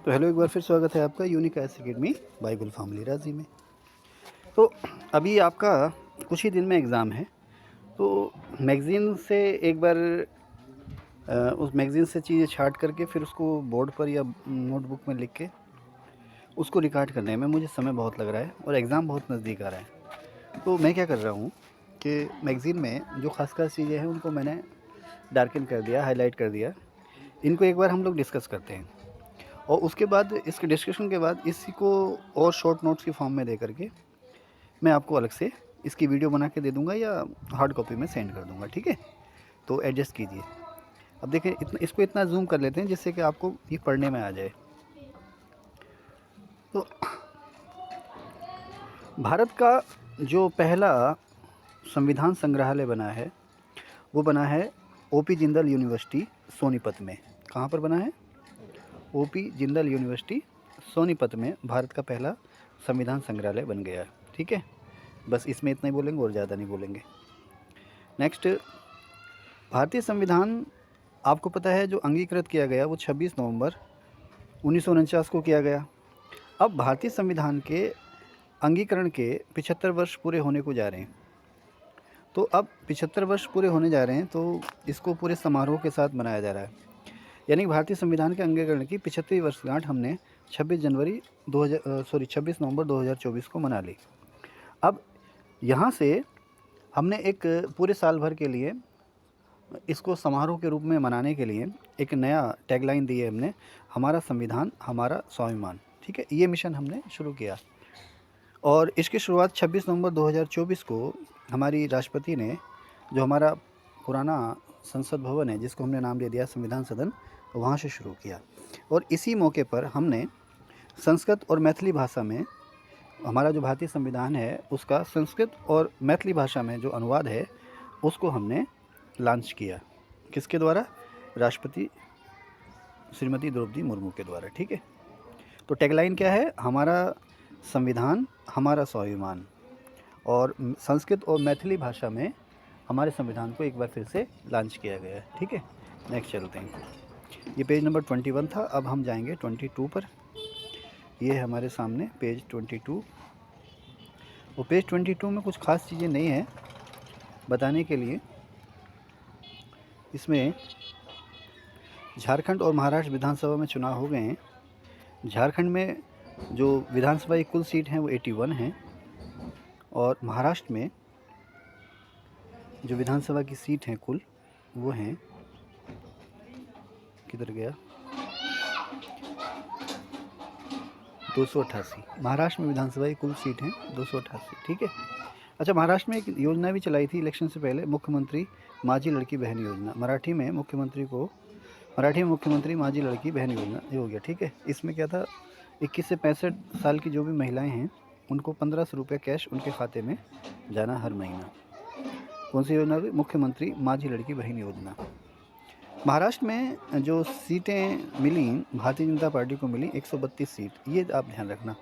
तो हेलो, एक बार फिर स्वागत है आपका यूनिक आईएएस अकेडमी बाय गुलफाम अली राजी में। तो अभी आपका कुछ ही दिन में एग्ज़ाम है, तो मैगज़ीन से एक बार उस मैगज़ीन से चीज़ें छाँट करके फिर उसको बोर्ड पर या नोटबुक में लिख के उसको रिकॉर्ड करने में मुझे समय बहुत लग रहा है और एग्ज़ाम बहुत नज़दीक आ रहा है। तो मैं क्या कर रहा हूँ कि मैगज़ीन में जो ख़ास चीज़ें हैं उनको मैंने डार्कन कर दिया, हाईलाइट कर दिया। इनको एक बार हम लोग डिस्कस करते हैं और उसके बाद इसके डिस्कशन के बाद इसी को और शॉर्ट नोट्स की फॉर्म में दे करके मैं आपको अलग से इसकी वीडियो बना के दे दूंगा या हार्ड कॉपी में सेंड कर दूंगा। ठीक है, तो एडजस्ट कीजिए। अब देखें, इसको इतना जूम कर लेते हैं जिससे कि आपको ये पढ़ने में आ जाए। तो भारत का जो पहला संविधान संग्रहालय बना है वो बना है ओपी जिंदल यूनिवर्सिटी सोनीपत में। कहाँ पर बना है? ओपी जिंदल यूनिवर्सिटी सोनीपत में भारत का पहला संविधान संग्रहालय बन गया। ठीक है, बस इसमें इतना ही बोलेंगे और ज़्यादा नहीं बोलेंगे। नेक्स्ट, भारतीय संविधान आपको पता है जो अंगीकृत किया गया वो 26 नवंबर 1949 को किया गया। अब भारतीय संविधान के अंगीकरण के 75 वर्ष पूरे होने को जा रहे हैं। तो अब 75 वर्ष पूरे होने जा रहे हैं, तो इसको पूरे समारोह के साथ मनाया जा रहा है। यानी भारतीय संविधान के अंगीकरण की 75वीं वर्षगांठ हमने 26 नवंबर 2024 को मना ली। अब यहाँ से हमने एक पूरे साल भर के लिए इसको समारोह के रूप में मनाने के लिए एक नया टैगलाइन दी है हमने, हमारा संविधान हमारा स्वाभिमान। ठीक है, ये मिशन हमने शुरू किया और इसकी शुरुआत 26 नवंबर 2024 को हमारी राष्ट्रपति ने, जो हमारा पुराना संसद भवन है जिसको हमने नाम दे दिया संविधान सदन, वहाँ से शुरू किया। और इसी मौके पर हमने संस्कृत और मैथिली भाषा में हमारा जो भारतीय संविधान है उसका संस्कृत और मैथिली भाषा में जो अनुवाद है उसको हमने लॉन्च किया। किसके द्वारा? राष्ट्रपति श्रीमती द्रौपदी मुर्मू के द्वारा। ठीक है, तो टैगलाइन क्या है? हमारा संविधान हमारा स्वाभिमान। और संस्कृत और मैथिली भाषा में हमारे संविधान को एक बार फिर से लॉन्च किया गया है। ठीक है, नेक्स्ट चलते हैं। ये पेज नंबर 21 था, अब हम जाएंगे 22 पर। ये है हमारे सामने पेज 22। वो पेज 22 में कुछ खास चीज़ें नहीं हैं बताने के लिए। इसमें झारखंड और महाराष्ट्र विधानसभा में चुनाव हो गए हैं। झारखंड में जो विधानसभा की कुल सीट हैं वो 81 हैं और महाराष्ट्र में जो विधानसभा की सीट हैं कुल वो हैं, किधर गया, 288। महाराष्ट्र में विधानसभा की कुल सीट हैं 288। ठीक है, अच्छा, महाराष्ट्र में एक योजना भी चलाई थी इलेक्शन से पहले, मुख्यमंत्री माझी लड़की बहन योजना। मराठी में मुख्यमंत्री माझी लड़की बहन योजना, ये हो गया। ठीक है, इसमें क्या था, 21 से 65 साल की जो भी महिलाएं हैं उनको 1500 रुपये कैश उनके खाते में जाना हर महीना। कौन सी योजना हुई? मुख्यमंत्री माझी लड़की बहन योजना। महाराष्ट्र में जो सीटें मिली भारतीय जनता पार्टी को मिली 132 सीट, ये आप ध्यान रखना।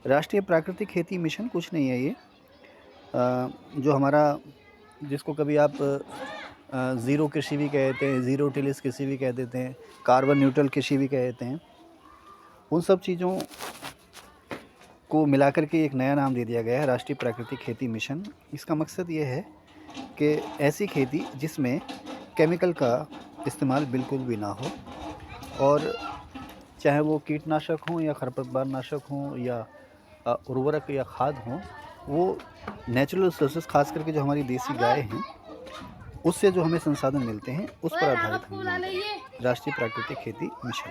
राष्ट्रीय प्राकृतिक खेती मिशन कुछ नहीं है ये, जो हमारा, जिसको कभी आप ज़ीरो कृषि भी कहते हैं, ज़ीरो टिलिस कृषि भी कह देते हैं, कार्बन न्यूट्रल कृषि भी कहते हैं, उन सब चीज़ों को मिलाकर के एक नया नाम दे दिया गया है राष्ट्रीय प्राकृतिक खेती मिशन। इसका मकसद ये है कि ऐसी खेती जिसमें केमिकल का इस्तेमाल बिल्कुल भी ना हो, और चाहे वो कीटनाशक हों या खरपतवार नाशक हों या उर्वरक या खाद हों, वो नेचुरल रिसोर्सेज, खास करके जो हमारी देसी गाय हैं उससे जो हमें संसाधन मिलते हैं उस पर आधारित है राष्ट्रीय प्राकृतिक खेती मिशन।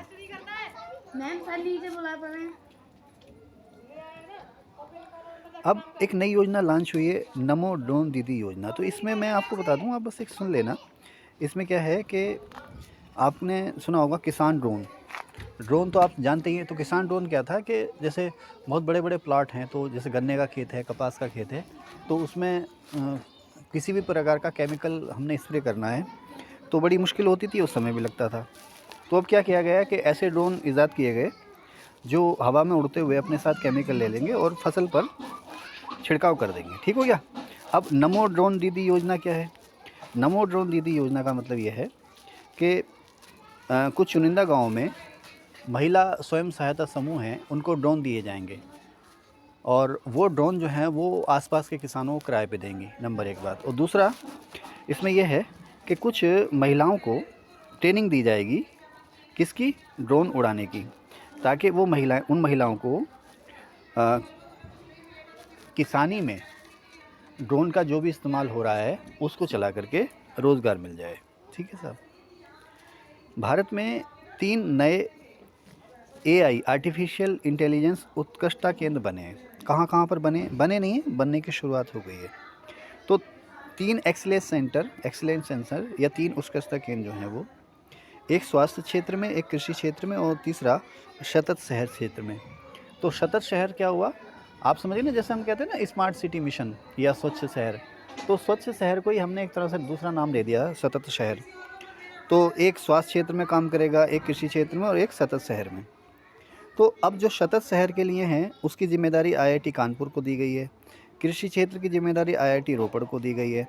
अब एक नई योजना लॉन्च हुई है, नमो ड्रोन दीदी योजना। तो इसमें मैं आपको बता दूं, आप बस एक सुन लेना। इसमें क्या है कि आपने सुना होगा किसान ड्रोन तो आप जानते ही हैं। तो किसान ड्रोन क्या था कि जैसे बहुत बड़े बड़े प्लाट हैं, तो जैसे गन्ने का खेत है, कपास का खेत है, तो उसमें किसी भी प्रकार का केमिकल हमने स्प्रे करना है तो बड़ी मुश्किल होती थी, उस समय भी लगता था। तो अब क्या किया गया कि ऐसे ड्रोन ईजाद किए गए जो हवा में उड़ते हुए अपने साथ केमिकल ले लेंगे और फसल पर छिड़काव कर देंगे। ठीक हो गया। अब नमो ड्रोन दीदी योजना क्या है? नमो ड्रोन दीदी योजना का मतलब ये है कि कुछ चुनिंदा गाँव में महिला स्वयं सहायता समूह हैं उनको ड्रोन दिए जाएंगे, और वो ड्रोन जो हैं वो आसपास के किसानों को किराए पे देंगी, नंबर एक बात। और दूसरा इसमें यह है कि कुछ महिलाओं को ट्रेनिंग दी जाएगी, किसकी? ड्रोन उड़ाने की, ताकि वो महिलाएं, उन महिलाओं को किसानी में ड्रोन का जो भी इस्तेमाल हो रहा है उसको चला करके रोज़गार मिल जाए। ठीक है साहब। भारत में 3 नए एआई आर्टिफिशियल इंटेलिजेंस उत्कृष्टता केंद्र बने हैं। कहाँ पर बने नहीं हैं, बनने की शुरुआत हो गई है। तो 3 एक्सीलेंस सेंटर या 3 उत्कृष्टता केंद्र जो हैं वो, एक स्वास्थ्य क्षेत्र में, एक कृषि क्षेत्र में, और तीसरा सतत शहर क्षेत्र में। तो सतत शहर क्या हुआ, आप समझिए ना, जैसे हम कहते हैं ना स्मार्ट सिटी मिशन या स्वच्छ शहर, तो स्वच्छ शहर को ही हमने एक तरह से दूसरा नाम दे दिया सतत शहर। तो एक स्वास्थ्य क्षेत्र में काम करेगा, एक कृषि क्षेत्र में, और एक सतत शहर में। तो अब जो सतत शहर के लिए हैं उसकी जिम्मेदारी आईआईटी कानपुर को दी गई है, कृषि क्षेत्र की जिम्मेदारी आईआईटी रोपड़ को दी गई है,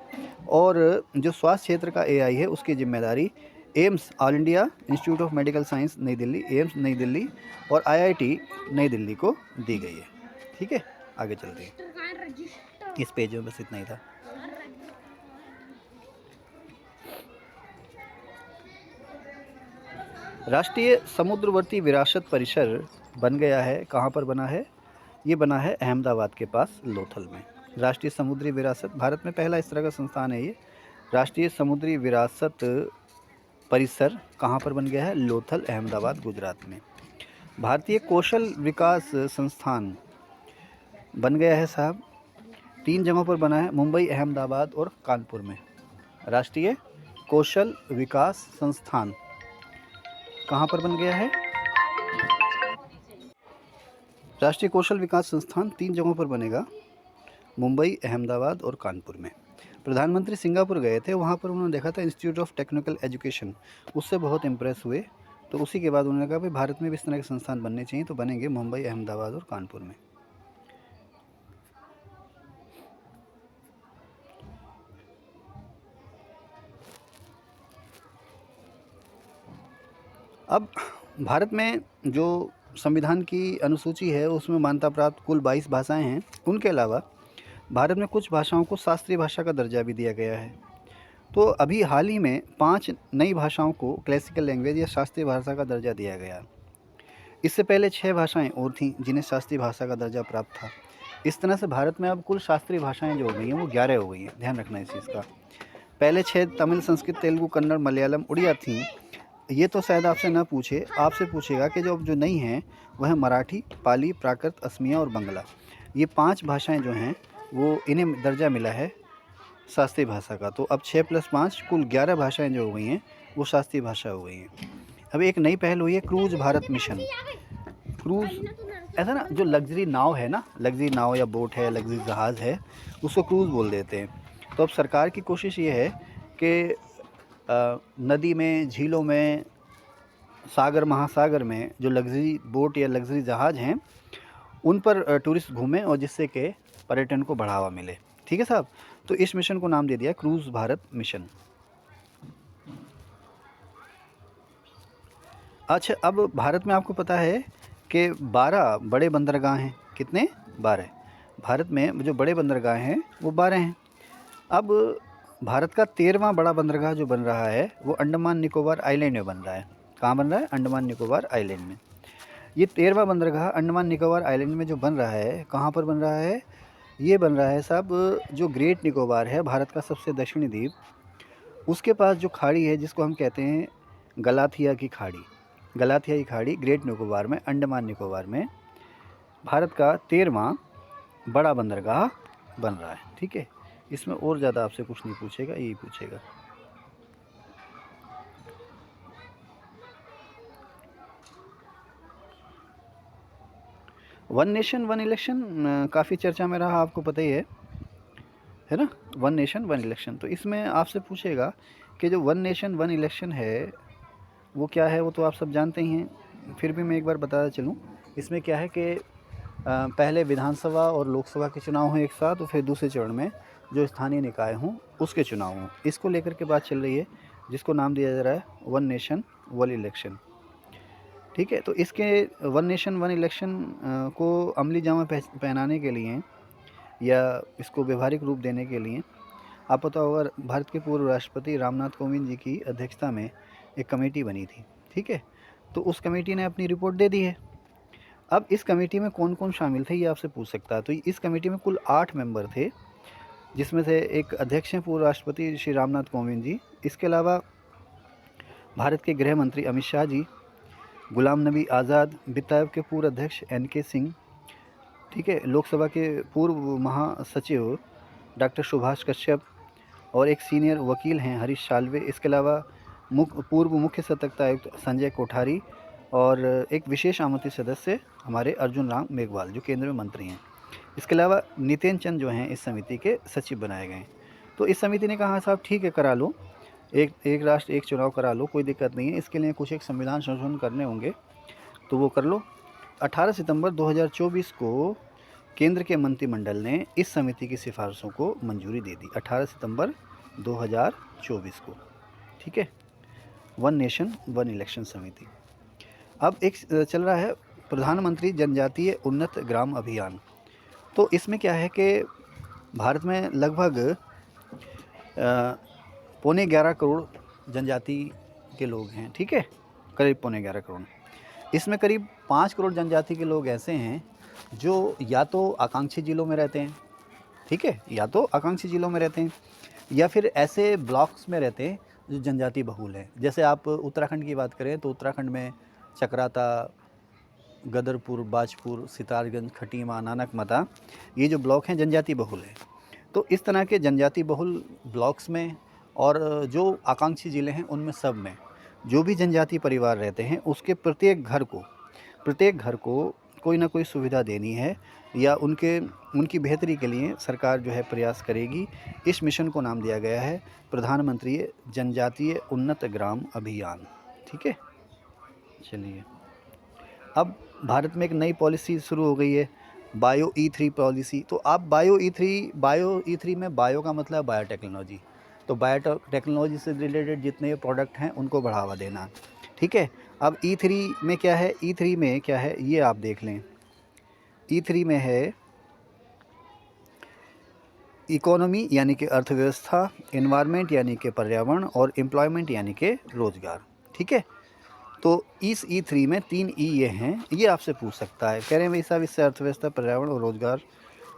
और जो स्वास्थ्य क्षेत्र का एआई है उसकी जिम्मेदारी AIIMS all India institute of medical science नई दिल्ली, एम्स नई दिल्ली, और आईआईटी नई दिल्ली को दी गई है। ठीक है, आगे चलते हैं। इस पेज में बस इतना ही था। राष्ट्रीय समुद्रवर्ती विरासत परिसर बन गया है। कहाँ पर बना है? ये बना है अहमदाबाद के पास लोथल में। राष्ट्रीय समुद्री विरासत, भारत में पहला इस तरह का संस्थान है ये। राष्ट्रीय समुद्री विरासत परिसर कहाँ पर बन गया है? लोथल, अहमदाबाद, गुजरात में। भारतीय कौशल विकास संस्थान बन गया है साहब, 3 जगहों पर बना है, मुंबई, अहमदाबाद और कानपुर में। राष्ट्रीय कौशल विकास संस्थान कहाँ पर बन गया है? राष्ट्रीय कौशल विकास संस्थान 3 जगहों पर बनेगा, मुंबई, अहमदाबाद और कानपुर में। प्रधानमंत्री सिंगापुर गए थे, वहाँ पर उन्होंने देखा था इंस्टीट्यूट ऑफ टेक्निकल एजुकेशन, उससे बहुत इम्प्रेस हुए। तो उसी के बाद उन्होंने कहा भाई भारत में भी इस तरह के संस्थान बनने चाहिए, तो बनेंगे मुंबई, अहमदाबाद और कानपुर में। अब भारत में जो संविधान की अनुसूची है उसमें मान्यता प्राप्त कुल 22 भाषाएं हैं। उनके अलावा भारत में कुछ भाषाओं को शास्त्रीय भाषा का दर्जा भी दिया गया है। तो अभी हाल ही में 5 नई भाषाओं को क्लासिकल लैंग्वेज या शास्त्रीय भाषा का दर्जा दिया गया। इससे पहले 6 भाषाएं और थीं जिन्हें शास्त्रीय भाषा का दर्जा प्राप्त था। इस तरह से भारत में अब कुल शास्त्रीय भाषाएं जो हो गई हैं वो 11 हो गई हैं। ध्यान रखना इस चीज़ का। पहले 6 तमिल, संस्कृत, तेलुगु, कन्नड़, मलयालम, उड़िया थीं। ये तो शायद आपसे ना पूछे, आपसे पूछेगा कि जो अब जो नहीं हैं वह है मराठी, पाली, प्राकृत, असमिया और बंगला। ये 5 भाषाएं जो हैं वो इन्हें दर्जा मिला है शास्त्रीय भाषा का। तो अब 6 + 5 कुल 11 भाषाएं जो हो गई हैं वो शास्त्रीय भाषा हो गई हैं। अब एक नई पहल हुई है क्रूज भारत मिशन। क्रूज ऐसा ना, जो लग्जरी नाव है ना, लग्जरी नाव या बोट है, लग्जरी जहाज़ है, उसको क्रूज़ बोल देते हैं। तो अब सरकार की कोशिश ये है कि नदी में, झीलों में, सागर महासागर में जो लग्जरी बोट या लग्जरी जहाज़ हैं उन पर टूरिस्ट घूमें और जिससे कि पर्यटन को बढ़ावा मिले। ठीक है साहब। तो इस मिशन को नाम दे दिया क्रूज़ भारत मिशन। अच्छा, अब भारत में आपको पता है कि 12 बड़े बंदरगाह हैं। कितने? 12। भारत में जो बड़े बंदरगाह हैं वो 12 हैं। अब भारत का 13वां बड़ा बंदरगाह जो बन रहा है वो अंडमान निकोबार आइलैंड में बन रहा है। कहाँ बन रहा है? अंडमान निकोबार आइलैंड में। ये 13वां बंदरगाह अंडमान निकोबार आइलैंड में जो बन रहा है, कहाँ पर बन रहा है? ये बन रहा है साहब, जो ग्रेट निकोबार है, भारत का सबसे दक्षिणी द्वीप, उसके पास जो खाड़ी है जिसको हम कहते हैं गलाथिया की खाड़ी। गलाथिया की खाड़ी ग्रेट निकोबार में, अंडमान निकोबार में भारत का 13वां बड़ा बंदरगाह बन रहा है। ठीक है, इसमें और ज़्यादा आपसे कुछ नहीं पूछेगा, यही पूछेगा। वन नेशन वन इलेक्शन काफ़ी चर्चा में रहा, आपको पता ही है ना, वन नेशन वन इलेक्शन। तो इसमें आपसे पूछेगा कि जो वन नेशन वन इलेक्शन है वो क्या है, वो तो आप सब जानते ही हैं, फिर भी मैं एक बार बताता चलूँ। इसमें क्या है कि पहले विधानसभा और लोकसभा के चुनाव हों एक साथ, और फिर दूसरे चरण में जो स्थानीय निकाय हों उसके चुनाव हों। इसको लेकर के बात चल रही है, जिसको नाम दिया जा रहा है वन नेशन वन इलेक्शन। ठीक है। तो इसके वन नेशन वन इलेक्शन को अमली जामा पहनाने के लिए या इसको व्यवहारिक रूप देने के लिए आप पता होगा भारत के पूर्व राष्ट्रपति रामनाथ कोविंद जी की अध्यक्षता में एक कमेटी बनी थी। ठीक है। तो उस कमेटी ने अपनी रिपोर्ट दे दी है। अब इस कमेटी में कौन कौन शामिल थे ये आपसे पूछ सकता है। तो इस कमेटी में कुल 8 मेंबर थे, जिसमें से एक अध्यक्ष हैं पूर्व राष्ट्रपति श्री रामनाथ कोविंद जी। इसके अलावा भारत के गृह मंत्री अमित शाह जी, गुलाम नबी आज़ाद, वित्त आयोग के पूर्व अध्यक्ष NK सिंह, ठीक है, लोकसभा के पूर्व महासचिव डॉक्टर सुभाष कश्यप और एक सीनियर वकील हैं हरीश साल्वे। इसके अलावा पूर्व मुख्य सतर्कता आयुक्त संजय कोठारी और एक विशेष आमंत्रित सदस्य हमारे अर्जुन राम मेघवाल जो केंद्र में मंत्री हैं। इसके अलावा नितिन चंद जो हैं इस समिति के सचिव बनाए गए। तो इस समिति ने कहा साहब ठीक है करा लो, एक राष्ट्र एक चुनाव करा लो, कोई दिक्कत नहीं है, इसके लिए कुछ एक संविधान संशोधन करने होंगे तो वो कर लो। 18 सितंबर 2024 को केंद्र के मंत्रिमंडल ने इस समिति की सिफारिशों को मंजूरी दे दी। 18 सितंबर 2024 को, ठीक है, वन नेशन वन इलेक्शन समिति। अब एक चल रहा है प्रधानमंत्री जनजातीय उन्नत ग्राम अभियान। तो इसमें क्या है कि भारत में लगभग 11.25 करोड़ जनजाति के लोग हैं। ठीक है, करीब 11.25 करोड़। इसमें करीब 5 करोड़ जनजाति के लोग ऐसे हैं जो या तो आकांक्षी जिलों में रहते हैं, ठीक है, या तो आकांक्षी जिलों में रहते हैं या फिर ऐसे ब्लॉक्स में रहते हैं जो जनजाति बहुल हैं। जैसे आप उत्तराखंड की बात करें तो उत्तराखंड में चकराता, गदरपुर, बाजपुर, सितारगंज, खटीमा, नानकमता, ये जो ब्लॉक हैं जनजाति बहुल हैं। तो इस तरह के जनजाति बहुल ब्लॉक्स में और जो आकांक्षी ज़िले हैं उनमें सब में जो भी जनजाति परिवार रहते हैं उसके प्रत्येक घर को कोई ना कोई सुविधा देनी है या उनकी बेहतरी के लिए सरकार जो है प्रयास करेगी। इस मिशन को नाम दिया गया है प्रधानमंत्री जनजातीय उन्नत ग्राम अभियान। ठीक है, चलिए अब भारत में एक नई पॉलिसी शुरू हो गई है, बायो E3 पॉलिसी। तो आप बायो E3 में बायो का मतलब बायोटेक्नोलॉजी, तो बायोटेक्नोलॉजी से रिलेटेड जितने प्रोडक्ट हैं उनको बढ़ावा देना। ठीक है, अब E3 में क्या है, E3 में क्या है ये आप देख लें। E3 में है इकोनॉमी यानी कि अर्थव्यवस्था, एनवायरनमेंट यानी कि पर्यावरण और एम्प्लॉयमेंट यानी कि रोज़गार। ठीक है, तो इस E3 में 3 E ये हैं, ये आपसे पूछ सकता है। कह रहे हैं भाई साहब इससे अर्थव्यवस्था, पर्यावरण और रोज़गार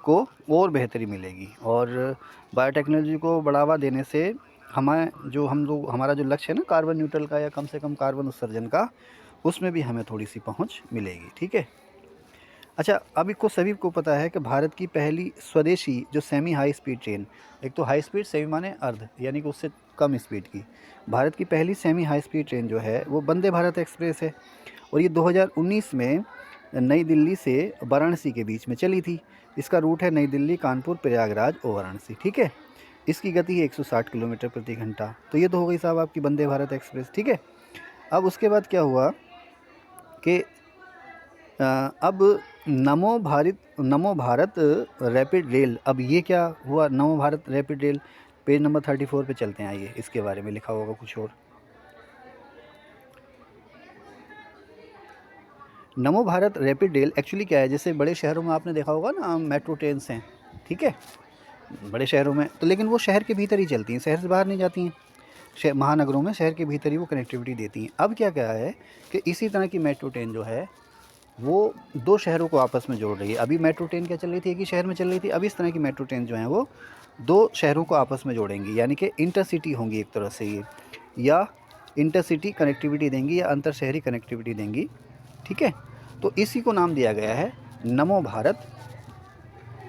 को और बेहतरी मिलेगी और बायोटेक्नोलॉजी को बढ़ावा देने से हमारा जो लक्ष्य है ना कार्बन न्यूट्रल का या कम से कम कार्बन उत्सर्जन का, उसमें भी हमें थोड़ी सी पहुंच मिलेगी। ठीक है, अच्छा अभी को सभी को पता है कि भारत की पहली स्वदेशी जो सेमी हाई स्पीड ट्रेन, एक तो हाई स्पीड, सेमी माने अर्ध यानी कि उससे कम स्पीड की, भारत की पहली सेमी हाई स्पीड ट्रेन जो है वो वंदे भारत एक्सप्रेस है और ये 2019 में नई दिल्ली से वाराणसी के बीच में चली थी। इसका रूट है नई दिल्ली, कानपुर, प्रयागराज और वाराणसी। ठीक है, इसकी गति है 160 किलोमीटर प्रति घंटा। तो ये तो हो गई साहब आपकी वंदे भारत एक्सप्रेस। ठीक है, अब उसके बाद क्या हुआ कि अब नमो भारत रैपिड रेल, अब ये क्या हुआ नमो Bharat rapid rail, page number 34 पे चलते हैं। आइए, इसके बारे में लिखा होगा कुछ और। नमो भारत रैपिड रेल एक्चुअली क्या है, जैसे बड़े शहरों में आपने देखा होगा ना मेट्रो ट्रेन्स हैं, ठीक है, बड़े शहरों में, तो लेकिन वो शहर के भीतर ही चलती हैं, शहर से बाहर नहीं जाती हैं। महानगरों में शहर के भीतर ही वो कनेक्टिविटी देती हैं। अब क्या है कि इसी तरह की मेट्रो ट्रेन जो है वो 2 शहरों को आपस में जोड़ रही है। अभी मेट्रो ट्रेन क्या चल रही थी, एक ही शहर में चल रही थी। अब इस तरह की मेट्रो ट्रेन जो हैं वो 2 शहरों को आपस में जोड़ेंगी, यानी कि इंटरसिटी होंगी एक तरह से ये, या इंटरसिटी कनेक्टिविटी देंगी या अंतर शहरी कनेक्टिविटी देंगी। ठीक है, तो इसी को नाम दिया गया है नमो भारत,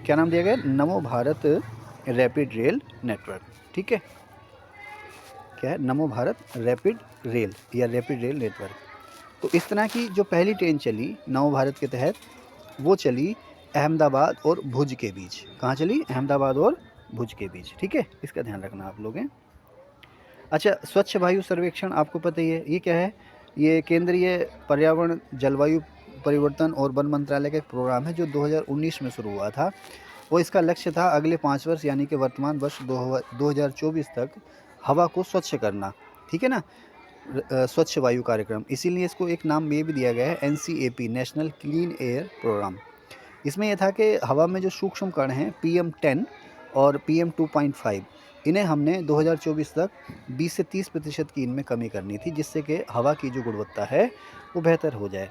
क्या नाम दिया गया, नमो भारत रैपिड रेल नेटवर्क। ठीक है, क्या है, नमो भारत रैपिड रेल या रैपिड रेल नेटवर्क। तो इस तरह की जो पहली ट्रेन चली नमो भारत के तहत, वो चली अहमदाबाद और भुज के बीच। कहाँ चली, अहमदाबाद और भुज के बीच। ठीक है, इसका ध्यान रखना आप लोग हैं। अच्छा, स्वच्छ वायु सर्वेक्षण आपको पता ही है, ये क्या है, ये केंद्रीय पर्यावरण, जलवायु परिवर्तन और वन मंत्रालय का एक प्रोग्राम है जो 2019 में शुरू हुआ था। वो इसका लक्ष्य था अगले 5 वर्ष यानी कि वर्तमान वर्ष 2024 तक हवा को स्वच्छ करना। ठीक है ना, स्वच्छ वायु कार्यक्रम, इसीलिए इसको एक नाम ये भी दिया गया है NCAP, National Clean Air Programme. इसमें यह था कि हवा में जो सूक्ष्म कण हैं PM10 और PM2.5, इन्हें हमने 2024 तक 20 से 30% की इनमें कमी करनी थी, जिससे कि हवा की जो गुणवत्ता है वो बेहतर हो जाए।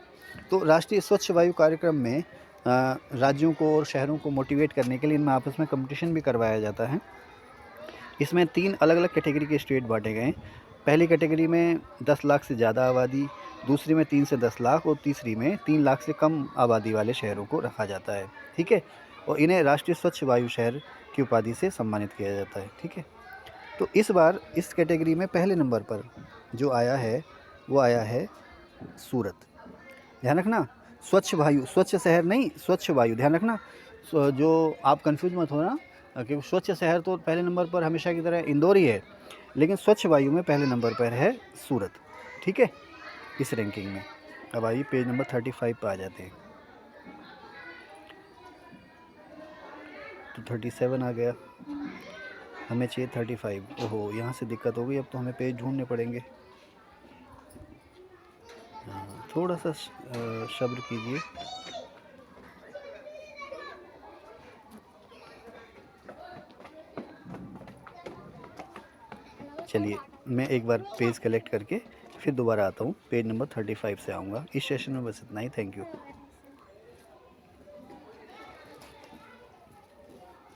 तो राष्ट्रीय स्वच्छ वायु कार्यक्रम में राज्यों को और शहरों को मोटिवेट करने के लिए इनमें आपस में कंपटीशन भी करवाया जाता है। इसमें 3 अलग-अलग कैटेगरी के स्टेट बाँटे गए हैं। पहली कैटेगरी में 10 लाख से ज़्यादा आबादी, दूसरी में 3 से 10 लाख और तीसरी में 3 लाख से कम आबादी वाले शहरों को रखा जाता है, ठीक है? और इन्हें राष्ट्रीय स्वच्छ वायु शहर की उपाधि से सम्मानित किया जाता है, ठीक है? तो इस बार इस कैटेगरी में पहले नंबर पर जो आया है, वो आया है सूरत। ध्यान रखना, स्वच्छ वायु, स्वच्छ शहर नहीं, स्वच्छ वायु, ध्यान रखना। जो आप कन्फ्यूज़ मत होना, क्योंकि स्वच्छ शहर तो पहले नंबर पर हमेशा की तरह इंदौर ही है, लेकिन स्वच्छ वायु में पहले नंबर पर है सूरत, ठीक है, इस रैंकिंग में। अब आइए पेज नंबर 35 पे आ जाते हैं। तो 37 आ गया, हमें चाहिए 35। ओहो, यहाँ से दिक्कत हो गई, अब तो हमें पेज ढूंढने पड़ेंगे। थोड़ा सा सब्र कीजिए। चलिए, मैं एक बार पेज कलेक्ट करके फिर दोबारा आता हूँ, पेज नंबर 35 से आऊँगा। इस सेशन में बस इतना ही। Thank you.